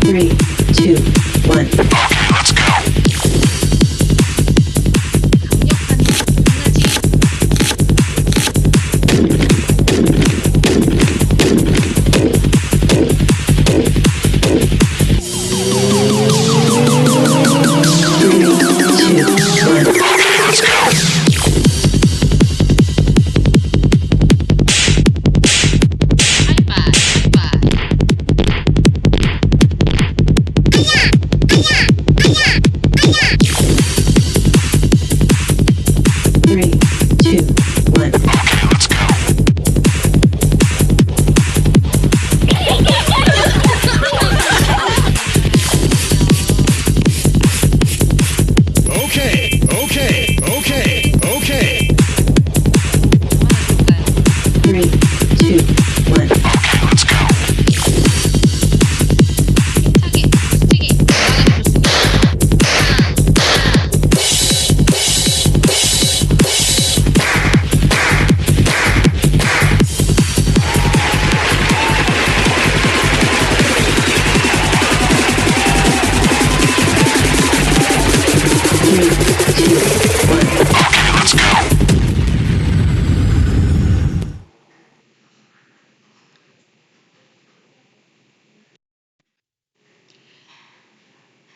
3, 2, 1.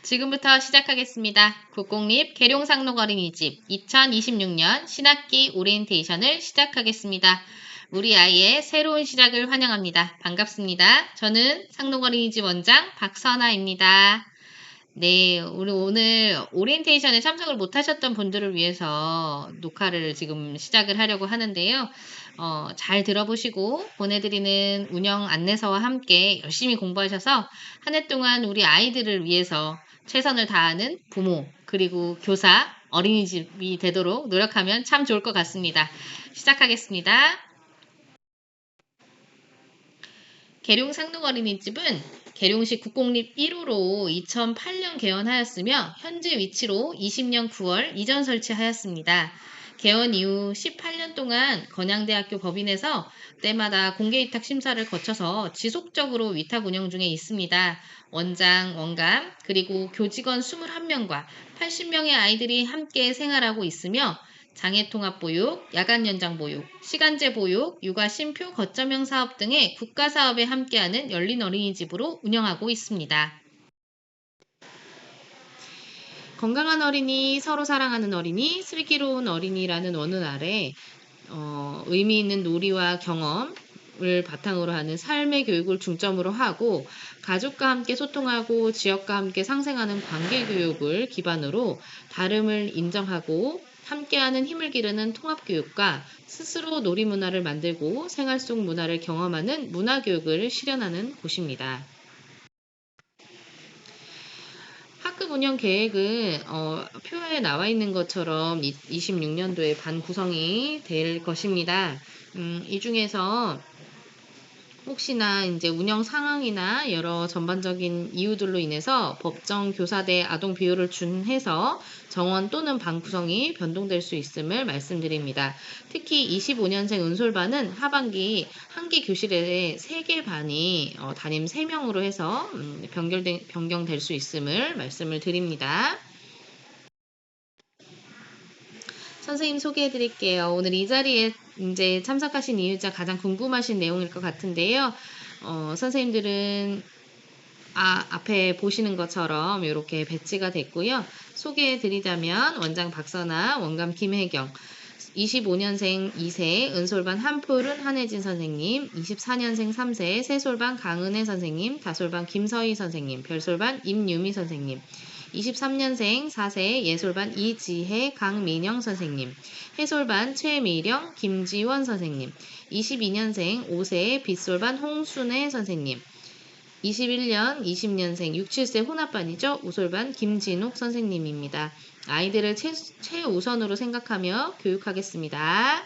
지금부터 시작하겠습니다. 국공립 계룡상록 어린이집 2026년 신학기 오리엔테이션을 시작하겠습니다. 우리 아이의 새로운 시작을 환영합니다. 반갑습니다. 저는 상록 어린이집 원장 박선아입니다. 네, 우리 오늘 오리엔테이션에 참석을 못하셨던 분들을 위해서 녹화를 지금 시작을 하려고 하는데요. 잘 들어보시고 보내드리는 운영 안내서와 함께 열심히 공부하셔서 한 해 동안 우리 아이들을 위해서 최선을 다하는 부모 그리고 교사, 어린이집이 되도록 노력하면 참 좋을 것 같습니다. 시작하겠습니다. 계룡상록 어린이집은 계룡시 국공립 1호로 2008년 개원하였으며 현재 위치로 20년 9월 이전 설치하였습니다. 개원 이후 18년 동안 건양대학교 법인에서 때마다 공개위탁 심사를 거쳐서 지속적으로 위탁 운영 중에 있습니다. 원장, 원감, 그리고 교직원 21명과 80명의 아이들이 함께 생활하고 있으며 장애통합보육, 야간연장보육, 시간제 보육, 육아 쉼표 거점형 사업 등의 국가사업에 함께하는 열린 어린이집으로 운영하고 있습니다. 건강한 어린이, 서로 사랑하는 어린이, 슬기로운 어린이라는 원문 아래 의미 있는 놀이와 경험을 바탕으로 하는 삶의 교육을 중점으로 하고 가족과 함께 소통하고 지역과 함께 상생하는 관계교육을 기반으로 다름을 인정하고 함께하는 힘을 기르는 통합교육과 스스로 놀이문화를 만들고 생활 속 문화를 경험하는 문화교육을 실현하는 곳입니다. 학급 운영 계획은 표에 나와 있는 것처럼 26년도에 반 구성이 될 것입니다. 이 중에서 혹시나 이제 운영 상황이나 여러 전반적인 이유들로 인해서 법정 교사대 아동 비율을 준해서 정원 또는 반 구성이 변동될 수 있음을 말씀드립니다. 특히 25년생 은솔반은 하반기 한 개 교실에 3개 반이 담임 3명으로 해서 변경될 수 있음을 말씀을 드립니다. 선생님 소개해 드릴게요. 오늘 이 자리에 이제 참석하신 이유자 가장 궁금하신 내용일 것 같은데요. 선생님들은 앞에 보시는 것처럼 이렇게 배치가 됐고요. 소개해 드리자면 원장 박선아, 원감 김혜경, 25년생 2세 은솔반 한풀은 한혜진 선생님, 24년생 3세 세솔반 강은혜 선생님, 다솔반 김서희 선생님, 별솔반 임유미 선생님, 23년생 4세 예솔반 이지혜 강민영 선생님, 해솔반 최미령 김지원 선생님, 22년생 5세 빗솔반 홍순혜 선생님, 21년 20년생 6, 7세 혼합반이죠. 우솔반 김진욱 선생님입니다. 아이들을 최우선으로 생각하며 교육하겠습니다.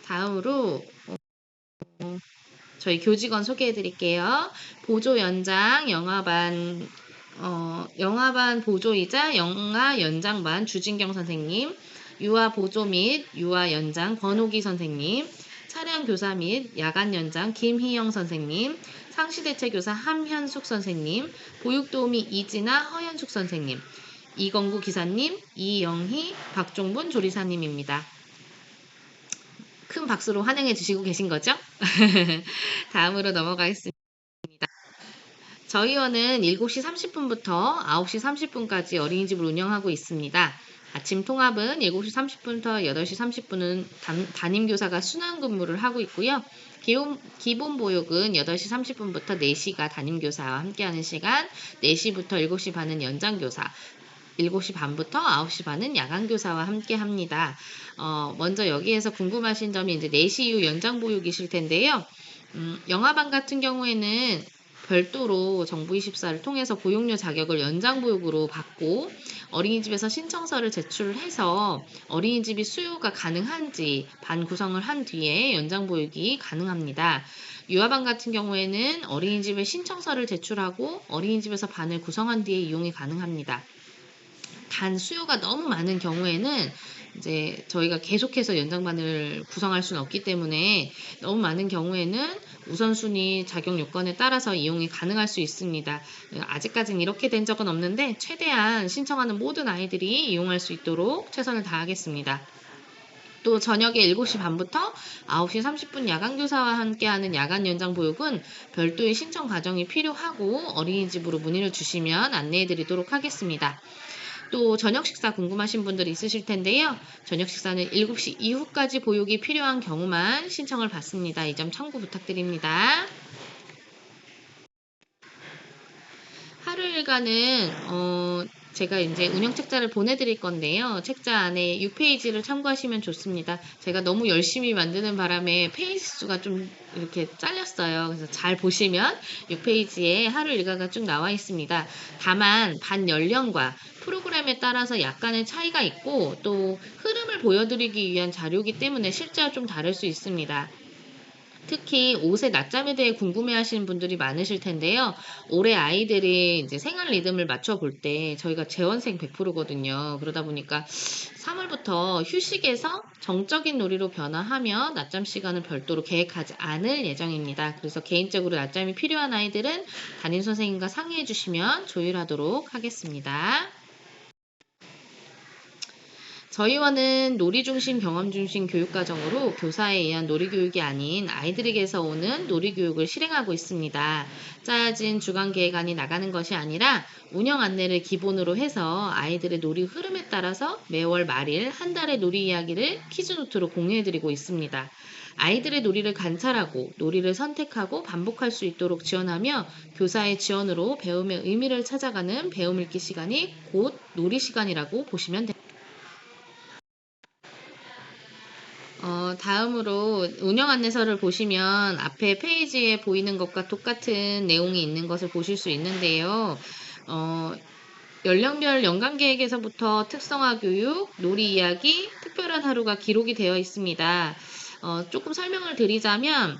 다음으로 저희 교직원 소개해 드릴게요. 보조 연장 영화반 보조이자 영화 연장반 주진경 선생님, 유아 보조 및 유아 연장 권호기 선생님, 차량 교사 및 야간 연장 김희영 선생님, 상시대체교사 함현숙 선생님, 보육도우미 이진아 허현숙 선생님, 이건구 기사님, 이영희, 박종분 조리사님입니다. 큰 박수로 환영해 주시고 계신 거죠? 다음으로 넘어가겠습니다. 저희 원은 7시 30분부터 9시 30분까지 어린이집을 운영하고 있습니다. 아침 통합은 7시 30분부터 8시 30분은 담임교사가 순환근무를 하고 있고요. 기본 보육은 8시 30분부터 4시가 담임교사와 함께하는 시간, 4시부터 7시 반은 연장교사, 7시 반부터 9시 반은 야간교사와 함께 합니다. 먼저 여기에서 궁금하신 점이 이제 4시 이후 연장보육이실 텐데요. 영아반 같은 경우에는 별도로 정부24를 통해서 보육료 자격을 연장보육으로 받고 어린이집에서 신청서를 제출해서 어린이집이 수요가 가능한지 반 구성을 한 뒤에 연장보육이 가능합니다. 유아반 같은 경우에는 어린이집에 신청서를 제출하고 어린이집에서 반을 구성한 뒤에 이용이 가능합니다. 단 수요가 너무 많은 경우에는 이제 저희가 계속해서 연장반을 구성할 수는 없기 때문에 너무 많은 경우에는 우선순위 자격 요건에 따라서 이용이 가능할 수 있습니다. 아직까지는 이렇게 된 적은 없는데 최대한 신청하는 모든 아이들이 이용할 수 있도록 최선을 다하겠습니다. 또 저녁에 7시 반부터 9시 30분 야간교사와 함께하는 야간 연장 보육은 별도의 신청 과정이 필요하고 어린이집으로 문의를 주시면 안내해드리도록 하겠습니다. 또 저녁 식사 궁금하신 분들이 있으실 텐데요. 저녁 식사는 7시 이후까지 보육이 필요한 경우만 신청을 받습니다. 이 점 참고 부탁드립니다. 하루 일과는 제가 이제 운영 책자를 보내드릴 건데요. 책자 안에 6페이지를 참고하시면 좋습니다. 제가 너무 열심히 만드는 바람에 페이지 수가 좀 이렇게 잘렸어요. 그래서 잘 보시면 6페이지에 하루 일과가 쭉 나와 있습니다. 다만 반 연령과 프로그램에 따라서 약간의 차이가 있고 또 흐름을 보여드리기 위한 자료이기 때문에 실제와 좀 다를 수 있습니다. 특히 옷의 낮잠에 대해 궁금해하시는 분들이 많으실 텐데요. 올해 아이들이 이제 생활 리듬을 맞춰 볼 때 저희가 재원생 100%거든요. 그러다 보니까 3월부터 휴식에서 정적인 놀이로 변화하며 낮잠 시간을 별도로 계획하지 않을 예정입니다. 그래서 개인적으로 낮잠이 필요한 아이들은 담임 선생님과 상의해 주시면 조율하도록 하겠습니다. 저희 원은 놀이중심 경험중심 교육과정으로 교사에 의한 놀이교육이 아닌 아이들에게서 오는 놀이교육을 실행하고 있습니다. 짜여진 주간계획안이 나가는 것이 아니라 운영 안내를 기본으로 해서 아이들의 놀이 흐름에 따라서 매월 말일 한 달의 놀이 이야기를 퀴즈노트로 공유해드리고 있습니다. 아이들의 놀이를 관찰하고 놀이를 선택하고 반복할 수 있도록 지원하며 교사의 지원으로 배움의 의미를 찾아가는 배움 읽기 시간이 곧 놀이 시간이라고 보시면 됩니다. 다음으로 운영 안내서를 보시면 앞에 페이지에 보이는 것과 똑같은 내용이 있는 것을 보실 수 있는데요. 연령별 연간 계획에서부터 특성화 교육, 놀이 이야기, 특별한 하루가 기록이 되어 있습니다. 조금 설명을 드리자면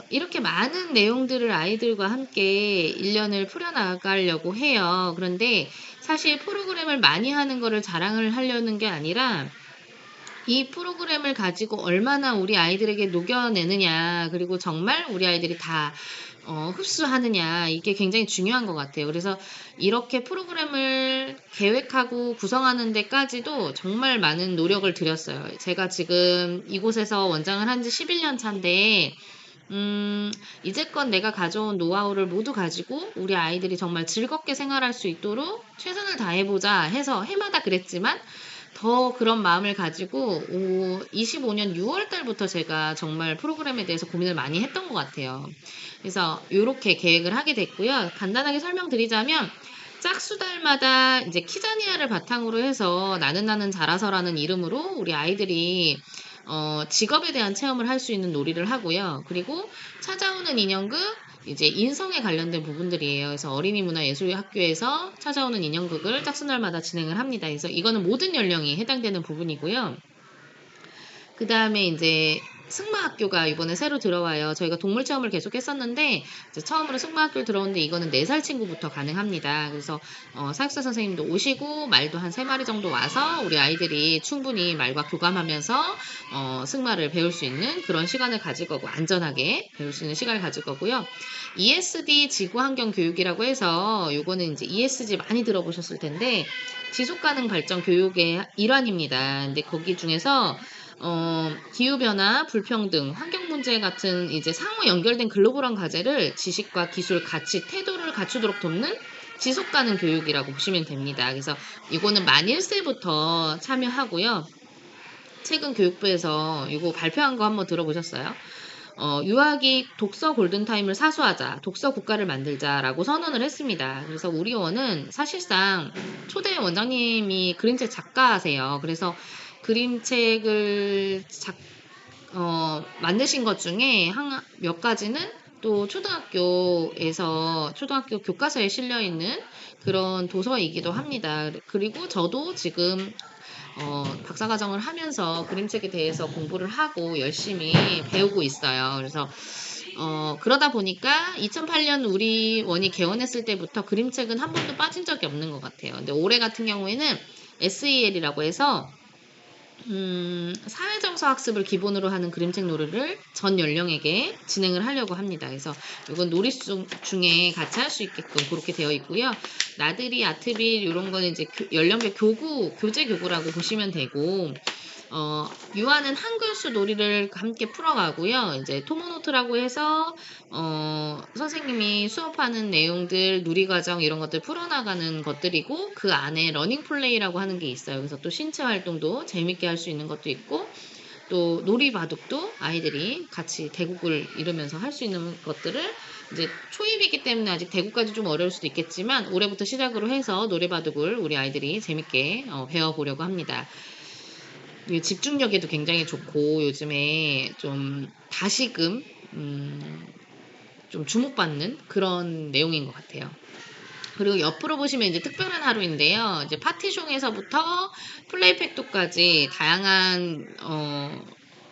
이렇게 많은 내용들을 아이들과 함께 1년을 풀어나가려고 해요. 그런데 사실 프로그램을 많이 하는 거를 자랑을 하려는 게 아니라 이 프로그램을 가지고 얼마나 우리 아이들에게 녹여내느냐, 그리고 정말 우리 아이들이 다 흡수하느냐, 이게 굉장히 중요한 것 같아요. 그래서 이렇게 프로그램을 계획하고 구성하는 데까지도 정말 많은 노력을 들였어요. 제가 지금 이곳에서 원장을 한 지 11년 차인데 이제껏 내가 가져온 노하우를 모두 가지고 우리 아이들이 정말 즐겁게 생활할 수 있도록 최선을 다해보자 해서 해마다 그랬지만 더 그런 마음을 가지고 25년 6월 달부터 제가 정말 프로그램에 대해서 고민을 많이 했던 것 같아요. 그래서 이렇게 계획을 하게 됐고요. 간단하게 설명드리자면 짝수달마다 이제 키자니아를 바탕으로 해서 나는 자라서라는 이름으로 우리 아이들이 직업에 대한 체험을 할 수 있는 놀이를 하고요. 그리고 찾아오는 인형극, 이제 인성에 관련된 부분들이에요. 그래서 어린이문화예술학교에서 찾아오는 인형극을 짝수날마다 진행을 합니다. 그래서 이거는 모든 연령이 해당되는 부분이고요. 그 다음에 이제 승마학교가 이번에 새로 들어와요. 저희가 동물 체험을 계속 했었는데 이제 처음으로 승마학교를 들어오는데 이거는 4살 친구부터 가능합니다. 그래서 사육사 선생님도 오시고 말도 한 3마리 정도 와서 우리 아이들이 충분히 말과 교감하면서 승마를 배울 수 있는 그런 시간을 가질 거고 안전하게 배울 수 있는 시간을 가질 거고요. ESD 지구환경 교육이라고 해서 요거는 이제 ESG 많이 들어보셨을 텐데 지속가능 발전 교육의 일환입니다. 근데 거기 중에서 기후변화, 불평등, 환경 문제 같은 이제 상호 연결된 글로벌한 과제를 지식과 기술, 가치, 태도를 갖추도록 돕는 지속가능 교육이라고 보시면 됩니다. 그래서 이거는 만 1세부터 참여하고요. 최근 교육부에서 이거 발표한 거 한번 들어보셨어요? 유아기 독서 골든타임을 사수하자, 독서 국가를 만들자라고 선언을 했습니다. 그래서 우리 원은 사실상 초대 원장님이 그림책 작가세요. 그래서 그림책을 만드신 것 중에 몇 가지는 또 초등학교에서 초등학교 교과서에 실려 있는 그런 도서이기도 합니다. 그리고 저도 지금 박사과정을 하면서 그림책에 대해서 공부를 하고 열심히 배우고 있어요. 그래서 그러다 보니까 2008년 우리 원이 개원했을 때부터 그림책은 한 번도 빠진 적이 없는 것 같아요. 근데 올해 같은 경우에는 SEL이라고 해서 사회정서 학습을 기본으로 하는 그림책 놀이를 전 연령에게 진행을 하려고 합니다. 그래서 이건 놀이 중에 같이 할 수 있게끔 그렇게 되어 있고요. 나들이, 아트빌 이런 거는 이제 연령별 교재 교구라고 보시면 되고 유아는 한글수 놀이를 함께 풀어가고요. 이제 토모노트라고 해서 선생님이 수업하는 내용들, 누리과정 이런 것들 풀어나가는 것들이고 그 안에 러닝 플레이라고 하는 게 있어요. 그래서 또 신체 활동도 재밌게 할 수 있는 것도 있고 또 놀이바둑도 아이들이 같이 대국을 이루면서 할 수 있는 것들을 이제 초입이기 때문에 아직 대국까지 좀 어려울 수도 있겠지만 올해부터 시작으로 해서 놀이바둑을 우리 아이들이 재밌게 배워보려고 합니다. 집중력에도 굉장히 좋고 요즘에 좀 다시금 좀 주목받는 그런 내용인 것 같아요. 그리고 옆으로 보시면 이제 특별한 하루인데요. 이제 파티숑에서부터 플레이팩토까지 다양한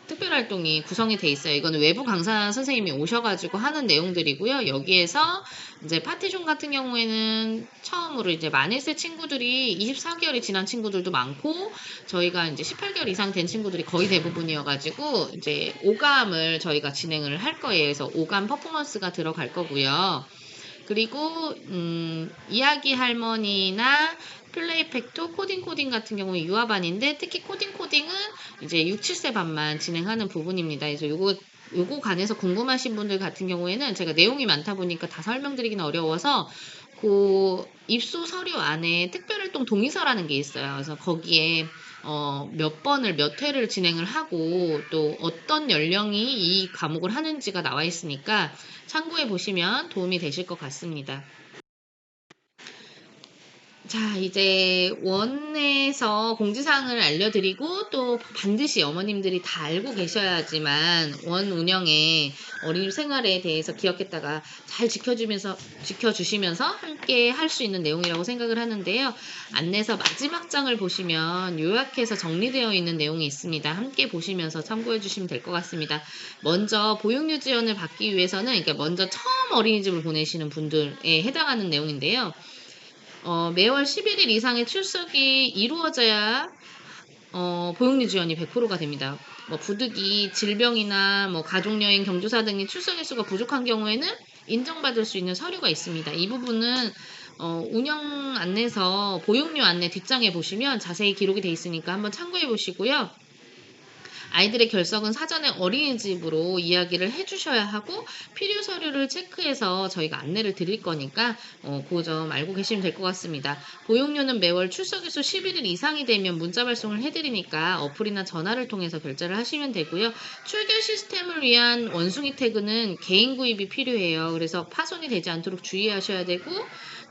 특별 활동이 구성이 돼 있어요. 이거는 외부 강사 선생님이 오셔가지고 하는 내용들이고요. 여기에서 이제 파티숑 같은 경우에는 처음으로 이제 만 1세 친구들이 24개월이 지난 친구들도 많고 저희가 이제 18개월 이상 된 친구들이 거의 대부분이어가지고 이제 오감을 저희가 진행을 할 거예요. 그래서 오감 퍼포먼스가 들어갈 거고요. 그리고 이야기 할머니나 플레이팩토, 코딩 같은 경우에 유아반인데 특히 코딩은 이제 6, 7세 반만 진행하는 부분입니다. 그래서 요거 관해서 궁금하신 분들 같은 경우에는 제가 내용이 많다 보니까 다 설명드리기는 어려워서 그 입소 서류 안에 특별활동 동의서라는 게 있어요. 그래서 거기에 몇 번을 몇 회를 진행을 하고 또 어떤 연령이 이 과목을 하는지가 나와 있으니까 참고해 보시면 도움이 되실 것 같습니다. 자, 이제 원에서 공지사항을 알려드리고 또 반드시 어머님들이 다 알고 계셔야지만 원 운영에 어린이 생활에 대해서 기억했다가 잘 지켜주시면서 함께 할 수 있는 내용이라고 생각을 하는데요. 안내서 마지막 장을 보시면 요약해서 정리되어 있는 내용이 있습니다. 함께 보시면서 참고해 주시면 될 것 같습니다. 먼저 보육유 지원을 받기 위해서는 그러니까 먼저 처음 어린이집을 보내시는 분들에 해당하는 내용인데요. 매월 11일 이상의 출석이 이루어져야 보육유 지원이 100%가 됩니다. 뭐 부득이 질병이나 뭐 가족여행, 경조사 등의 출석 일수가 부족한 경우에는 인정받을 수 있는 서류가 있습니다. 이 부분은 운영 안내서 보육유 안내 뒷장에 보시면 자세히 기록이 되어 있으니까 한번 참고해 보시고요. 아이들의 결석은 사전에 어린이집으로 이야기를 해주셔야 하고 필요 서류를 체크해서 저희가 안내를 드릴 거니까 그 점 알고 계시면 될 것 같습니다. 보육료는 매월 출석일수 11일 이상이 되면 문자 발송을 해드리니까 어플이나 전화를 통해서 결제를 하시면 되고요. 출결 시스템을 위한 원숭이 태그는 개인 구입이 필요해요. 그래서 파손이 되지 않도록 주의하셔야 되고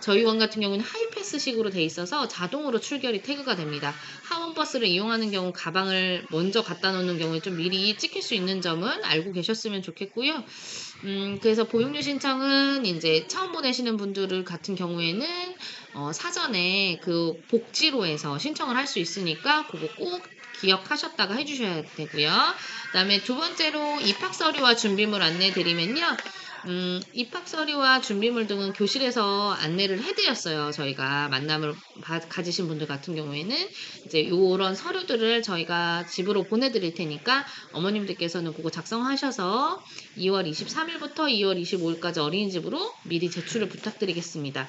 저희 원 같은 경우는 하이패스식으로 돼 있어서 자동으로 출결이 태그가 됩니다. 하원버스를 이용하는 경우 가방을 먼저 갖다 놓는 경우에 좀 미리 찍힐 수 있는 점은 알고 계셨으면 좋겠고요. 그래서 보육료 신청은 이제 처음 보내시는 분들 같은 경우에는 사전에 그 복지로에서 신청을 할 수 있으니까 그거 꼭 기억하셨다가 해주셔야 되고요. 그 다음에 두 번째로 입학 서류와 준비물 안내 드리면요. 입학 서류와 준비물 등은 교실에서 안내를 해드렸어요. 저희가 만남을 가지신 분들 같은 경우에는 이제 요런 서류들을 저희가 집으로 보내드릴 테니까 어머님들께서는 그거 작성하셔서 2월 23일부터 2월 25일까지 어린이집으로 미리 제출을 부탁드리겠습니다.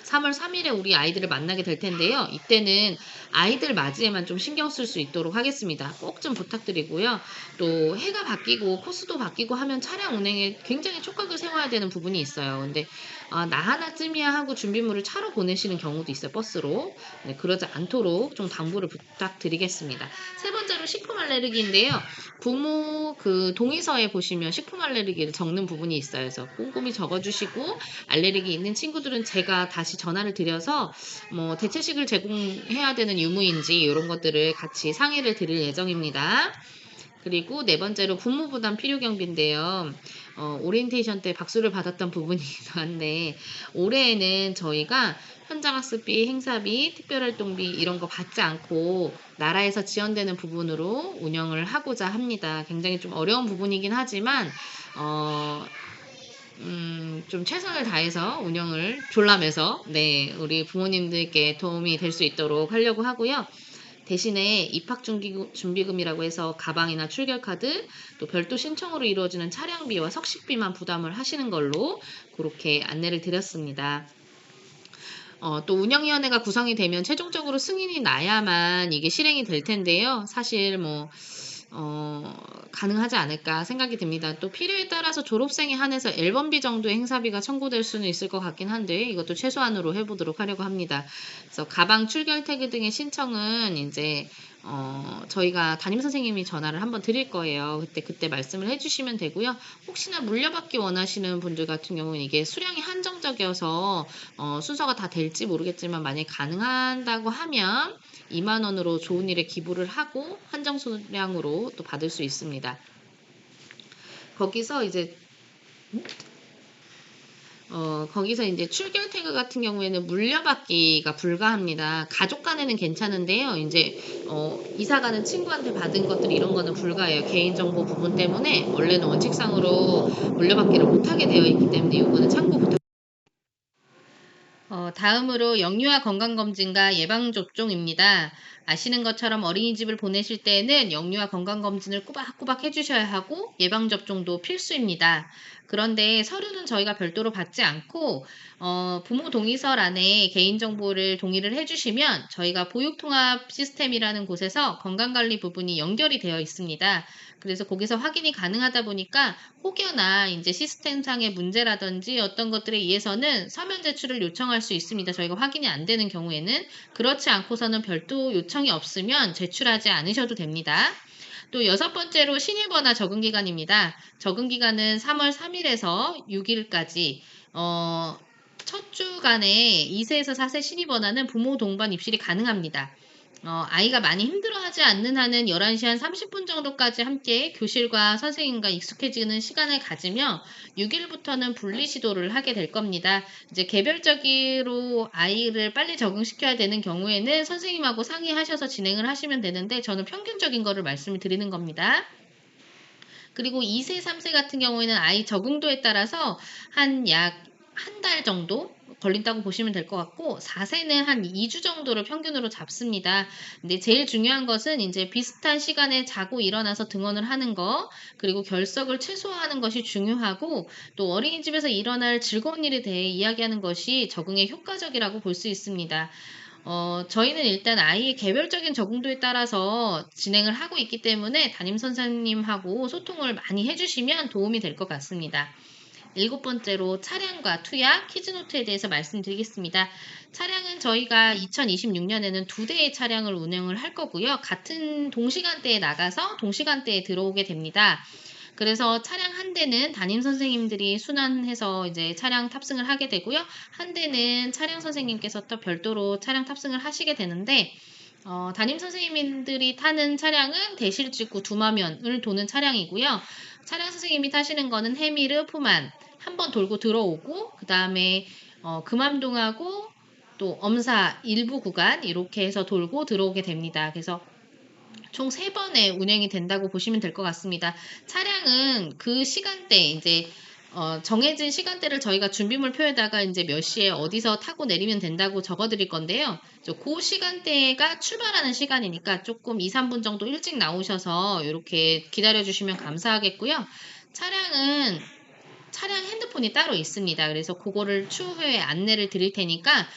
3월 3일에 우리 아이들을 만나게 될 텐데요. 이때는 아이들 맞이에만 좀 신경 쓸 수 있도록 하겠습니다. 꼭 좀 부탁드리고요. 또 해가 바뀌고 코스도 바뀌고 하면 차량 운행에 굉장히 촉각을 세워야 되는 부분이 있어요. 근데 나 하나쯤이야 하고 준비물을 차로 보내시는 경우도 있어요. 버스로. 네, 그러지 않도록 좀 당부를 부탁드리겠습니다. 세 번째로 식품 알레르기인데요. 부모 그 동의서에 보시면 식품 알레르기를 적는 부분이 있어요. 그래서 꼼꼼히 적어주시고 알레르기 있는 친구들은 제가 다시 전화를 드려서 뭐 대체식을 제공해야 되는 유무인지 이런 것들을 같이 상의를 드릴 예정입니다. 그리고 네 번째로 부모 부담 필요 경비인데요. 오리엔테이션 때 박수를 받았던 부분이기도 한데 올해에는 저희가 현장학습비, 행사비, 특별활동비 이런 거 받지 않고 나라에서 지원되는 부분으로 운영을 하고자 합니다. 굉장히 좀 어려운 부분이긴 하지만 좀 최선을 다해서 운영을 졸라매서 네, 우리 부모님들께 도움이 될 수 있도록 하려고 하고요. 대신에 입학 준비금이라고 해서 가방이나 출결카드, 또 별도 신청으로 이루어지는 차량비와 석식비만 부담을 하시는 걸로 그렇게 안내를 드렸습니다. 또 운영위원회가 구성이 되면 최종적으로 승인이 나야만 이게 실행이 될 텐데요. 사실 뭐 가능하지 않을까 생각이 듭니다. 또 필요에 따라서 졸업생에 한해서 앨범비 정도의 행사비가 청구될 수는 있을 것 같긴 한데 이것도 최소한으로 해보도록 하려고 합니다. 그래서 가방 출결 태그 등의 신청은 이제 저희가 담임 선생님이 전화를 한번 드릴 거예요. 그때 말씀을 해주시면 되고요. 혹시나 물려받기 원하시는 분들 같은 경우는 이게 수량이 한정적이어서 순서가 다 될지 모르겠지만 만약에 가능하다고 하면 2만 원으로 좋은 일에 기부를 하고 한정 수량으로 또 받을 수 있습니다. 거기서 이제 출결 태그 같은 경우에는 물려받기가 불가합니다. 가족 간에는 괜찮은데요. 이제 이사 가는 친구한테 받은 것들 이런 거는 불가해요. 개인정보 부분 때문에 원래는 원칙상으로 물려받기를 못하게 되어 있기 때문에 이거는 참고 부탁드립니다. 다음으로 영유아 건강검진과 예방접종입니다. 아시는 것처럼 어린이집을 보내실 때에는 영유아 건강검진을 꼬박꼬박 해주셔야 하고 예방접종도 필수입니다. 그런데 서류는 저희가 별도로 받지 않고 부모 동의서란에 개인정보를 동의를 해주시면 저희가 보육통합 시스템이라는 곳에서 건강관리 부분이 연결이 되어 있습니다. 그래서 거기서 확인이 가능하다 보니까 혹여나 이제 시스템상의 문제라든지 어떤 것들에 의해서는 서면 제출을 요청할 수 있습니다. 저희가 확인이 안 되는 경우에는 그렇지 않고서는 별도 요청이 없으면 제출하지 않으셔도 됩니다. 또 여섯 번째로 신입원화 적응기간입니다. 적응기간은 3월 3일에서 6일까지 첫 주간에 2세에서 4세 신입원화는 부모 동반 입실이 가능합니다. 아이가 많이 힘들어하지 않는 한은 11시 한 30분 정도까지 함께 교실과 선생님과 익숙해지는 시간을 가지며 6일부터는 분리 시도를 하게 될 겁니다. 이제 개별적으로 아이를 빨리 적응시켜야 되는 경우에는 선생님하고 상의하셔서 진행을 하시면 되는데 저는 평균적인 거를 말씀을 드리는 겁니다. 그리고 2세, 3세 같은 경우에는 아이 적응도에 따라서 약 한 달 정도 걸린다고 보시면 될 것 같고 4세는 한 2주 정도를 평균으로 잡습니다. 근데 제일 중요한 것은 이제 비슷한 시간에 자고 일어나서 등원을 하는 거 그리고 결석을 최소화하는 것이 중요하고 또 어린이집에서 일어날 즐거운 일에 대해 이야기하는 것이 적응에 효과적이라고 볼 수 있습니다. 저희는 일단 아이의 개별적인 적응도에 따라서 진행을 하고 있기 때문에 담임 선생님하고 소통을 많이 해주시면 도움이 될 것 같습니다. 7번째로 차량과 투약, 키즈노트에 대해서 말씀드리겠습니다. 차량은 저희가 2026년에는 2대의 차량을 운영을 할 거고요. 같은 동시간대에 나가서 동시간대에 들어오게 됩니다. 그래서 차량 한 대는 담임 선생님들이 순환해서 이제 차량 탑승을 하게 되고요. 한 대는 차량 선생님께서 또 별도로 차량 탑승을 하시게 되는데 담임 선생님들이 타는 차량은 대실직구 두마면을 도는 차량이고요. 차량 선생님이 타시는 거는 해미르, 푸만 한 번 돌고 들어오고 그 다음에 금암동하고 또 엄사 일부 구간 이렇게 해서 돌고 들어오게 됩니다. 그래서 총 3번에 운행이 된다고 보시면 될 것 같습니다. 차량은 그 시간대 이제 정해진 시간대를 저희가 준비물표에다가 이제 몇 시에 어디서 타고 내리면 된다고 적어 드릴 건데요. 그 시간대가 출발하는 시간이니까 조금 2, 3분 정도 일찍 나오셔서 이렇게 기다려 주시면 감사하겠고요. 차량 핸드폰이 따로 있습니다. 그래서 그거를 추후에 안내를 드릴 테니까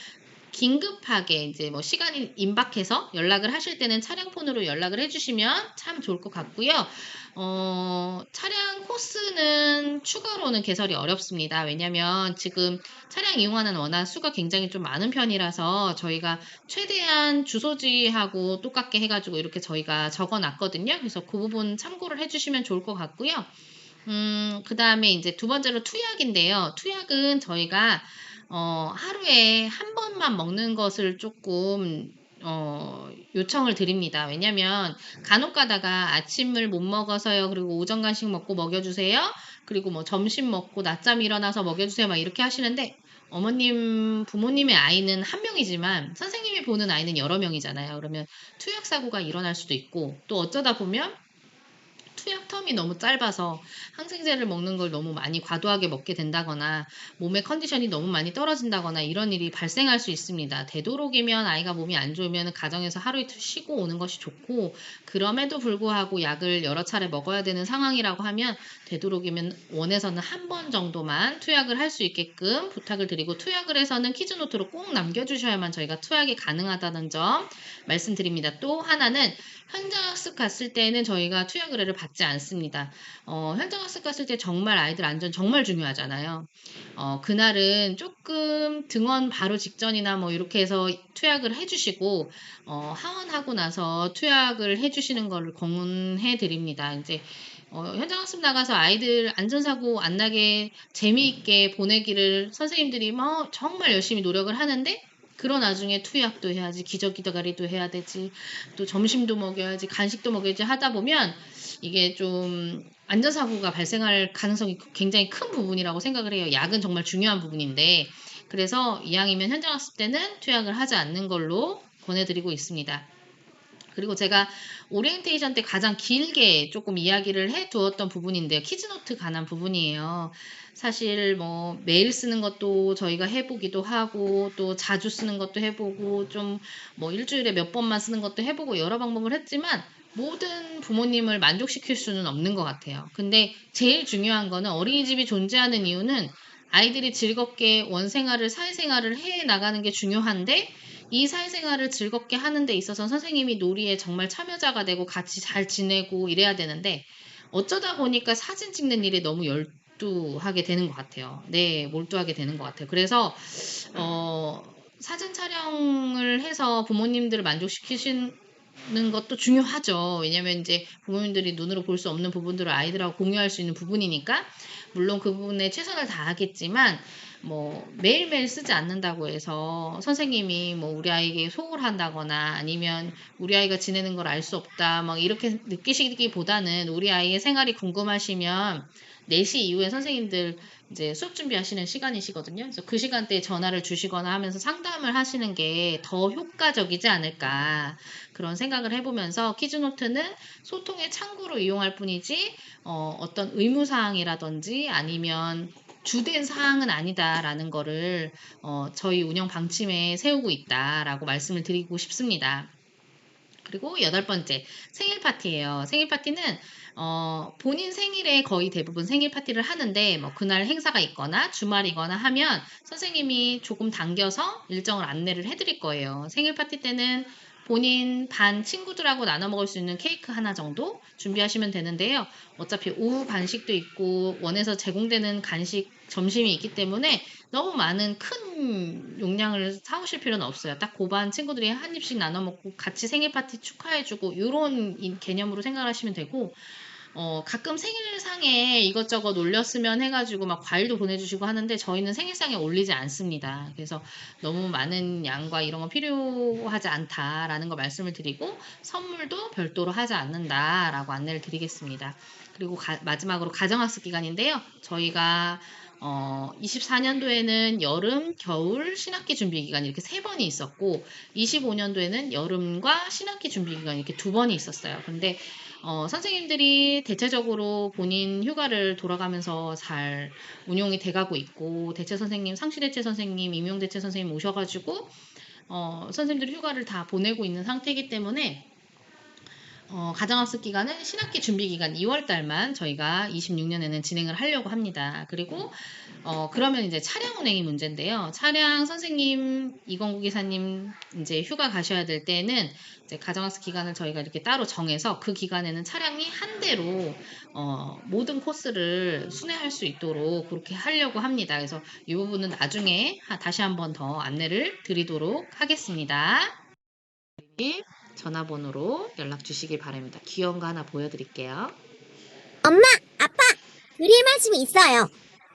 긴급하게 이제 뭐 시간이 임박해서 연락을 하실 때는 차량폰으로 연락을 해주시면 참 좋을 것 같고요. 차량 코스는 추가로는 개설이 어렵습니다. 왜냐면 지금 차량 이용하는 워낙 수가 굉장히 좀 많은 편이라서 저희가 최대한 주소지하고 똑같게 해가지고 이렇게 저희가 적어 놨거든요. 그래서 그 부분 참고를 해주시면 좋을 것 같고요. 그 다음에 이제 두 번째로 투약인데요. 투약은 저희가 하루에 한 번만 먹는 것을 조금 요청을 드립니다. 왜냐면 간혹 가다가 아침을 못 먹어서요. 그리고 오전 간식 먹고 먹여주세요. 그리고 뭐 점심 먹고 낮잠 일어나서 먹여주세요. 막 이렇게 하시는데 부모님의 아이는 한 명이지만 선생님이 보는 아이는 여러 명이잖아요. 그러면 투약 사고가 일어날 수도 있고 또 어쩌다 보면 투약 텀이 너무 짧아서 항생제를 먹는 걸 너무 많이 과도하게 먹게 된다거나 몸의 컨디션이 너무 많이 떨어진다거나 이런 일이 발생할 수 있습니다. 되도록이면 아이가 몸이 안 좋으면 가정에서 하루 이틀 쉬고 오는 것이 좋고 그럼에도 불구하고 약을 여러 차례 먹어야 되는 상황이라고 하면 되도록이면 원에서는 한 번 정도만 투약을 할 수 있게끔 부탁을 드리고 투약을 해서는 키즈노트로 꼭 남겨주셔야만 저희가 투약이 가능하다는 점 말씀드립니다. 또 하나는 현장학습 갔을 때는 저희가 투약 의뢰를 받지 않습니다. 현장학습 갔을 때 정말 아이들 안전 정말 중요하잖아요. 그날은 조금 등원 바로 직전이나 뭐 이렇게 해서 투약을 해주시고 하원하고 나서 투약을 해주시는 걸 권해 드립니다. 이제 현장학습 나가서 아이들 안전사고 안 나게 재미있게 보내기를 선생님들이 뭐 정말 열심히 노력을 하는데 그런 와중에 투약도 해야지, 기저귀다가리도 해야 되지, 또 점심도 먹여야지, 간식도 먹여야지 하다 보면 이게 좀 안전사고가 발생할 가능성이 굉장히 큰 부분이라고 생각을 해요. 약은 정말 중요한 부분인데 그래서 이왕이면 현장학습 때는 투약을 하지 않는 걸로 권해드리고 있습니다. 그리고 제가 오리엔테이션 때 가장 길게 조금 이야기를 해 두었던 부분인데요. 키즈노트 관한 부분이에요. 사실 뭐 매일 쓰는 것도 저희가 해보기도 하고 또 자주 쓰는 것도 해보고 좀 뭐 일주일에 몇 번만 쓰는 것도 해보고 여러 방법을 했지만 모든 부모님을 만족시킬 수는 없는 것 같아요. 근데 제일 중요한 거는 어린이집이 존재하는 이유는 아이들이 즐겁게 원생활을 사회생활을 해 나가는 게 중요한데 이 사회생활을 즐겁게 하는 데 있어서 선생님이 놀이에 정말 참여자가 되고 같이 잘 지내고 이래야 되는데 어쩌다 보니까 사진 찍는 일에 너무 열두하게 되는 것 같아요. 네, 몰두하게 되는 것 같아요. 그래서 사진 촬영을 해서 부모님들을 만족시키시는 것도 중요하죠. 왜냐면 이제 부모님들이 눈으로 볼 수 없는 부분들을 아이들하고 공유할 수 있는 부분이니까 물론 그 부분에 최선을 다하겠지만 뭐 매일매일 쓰지 않는다고 해서 선생님이 뭐 우리 아이에게 소홀한다거나 아니면 우리 아이가 지내는 걸 알 수 없다 막 이렇게 느끼시기보다는 우리 아이의 생활이 궁금하시면 4시 이후에 선생님들 이제 수업 준비하시는 시간이시거든요. 그래서 그 시간대에 전화를 주시거나 하면서 상담을 하시는 게 더 효과적이지 않을까 그런 생각을 해보면서 키즈노트는 소통의 창구로 이용할 뿐이지 어떤 의무사항이라든지 아니면 주된 사항은 아니다라는 거를 저희 운영 방침에 세우고 있다라고 말씀을 드리고 싶습니다. 그리고 8번째, 생일 파티예요. 생일 파티는 본인 생일에 거의 대부분 생일 파티를 하는데 뭐 그날 행사가 있거나 주말이거나 하면 선생님이 조금 당겨서 일정을 안내를 해드릴 거예요. 생일 파티 때는 본인 반 친구들하고 나눠 먹을 수 있는 케이크 하나 정도 준비하시면 되는데요. 어차피 오후 간식도 있고 원에서 제공되는 간식 점심이 있기 때문에 너무 많은 큰 용량을 사오실 필요는 없어요. 딱 고반 친구들이 한 입씩 나눠 먹고 같이 생일 파티 축하해주고 이런 개념으로 생각하시면 되고 가끔 생일상에 이것저것 올렸으면 해가지고 막 과일도 보내주시고 하는데 저희는 생일상에 올리지 않습니다. 그래서 너무 많은 양과 이런 거 필요하지 않다라는 거 말씀을 드리고 선물도 별도로 하지 않는다라고 안내를 드리겠습니다. 그리고 마지막으로 가정학습 기간인데요. 저희가 24년도에는 여름, 겨울, 신학기 준비 기간 이렇게 3번이 있었고 25년도에는 여름과 신학기 준비 기간 이렇게 2번이 있었어요. 근데 선생님들이 대체적으로 본인 휴가를 돌아가면서 잘 운용이 돼가고 있고 대체 선생님, 상시 대체 선생님, 임용 대체 선생님 오셔가지고 선생님들이 휴가를 다 보내고 있는 상태이기 때문에 가정학습 기간은 신학기 준비 기간 2월 달만 저희가 26년에는 진행을 하려고 합니다. 그리고 그러면 이제 차량 운행이 문제인데요. 차량 선생님, 이건구 기사님 이제 휴가 가셔야 될 때는 이제 가정학습 기간을 저희가 이렇게 따로 정해서 그 기간에는 차량이 한 대로 모든 코스를 순회할 수 있도록 그렇게 하려고 합니다. 그래서 이 부분은 나중에 다시 한번 더 안내를 드리도록 하겠습니다. 전화번호로 연락 주시길 바랍니다. 귀여운 거 하나 보여드릴게요. 엄마, 아빠, 드릴 말씀이 있어요.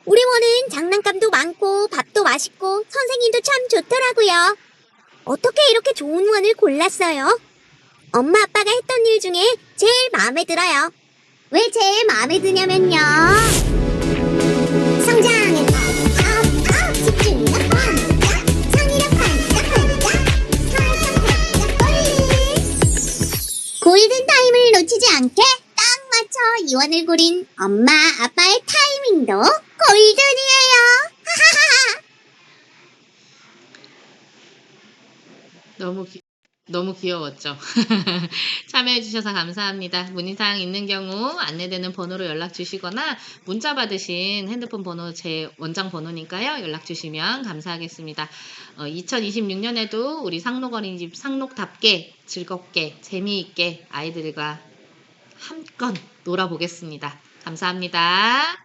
우리 원은 장난감도 많고 밥도 맛있고 선생님도 참 좋더라고요. 어떻게 이렇게 좋은 원을 골랐어요? 엄마, 아빠가 했던 일 중에 제일 마음에 들어요. 왜 제일 마음에 드냐면요. 성장의 팝, 집중력 반짝, 창의력 반짝반짝, 활성 반짝 골든타임을 놓치지 않게 딱 맞춰 이원을 고린 엄마 아빠의 타이밍도 골든이에요. 너무 귀여웠죠? 참여해주셔서 감사합니다. 문의사항 있는 경우 안내되는 번호로 연락 주시거나 문자 받으신 핸드폰 번호 제 원장 번호니까요. 연락 주시면 감사하겠습니다. 2026년에도 우리 상록어린이집 상록답게 즐겁게 재미있게 아이들과 한껏 놀아보겠습니다. 감사합니다.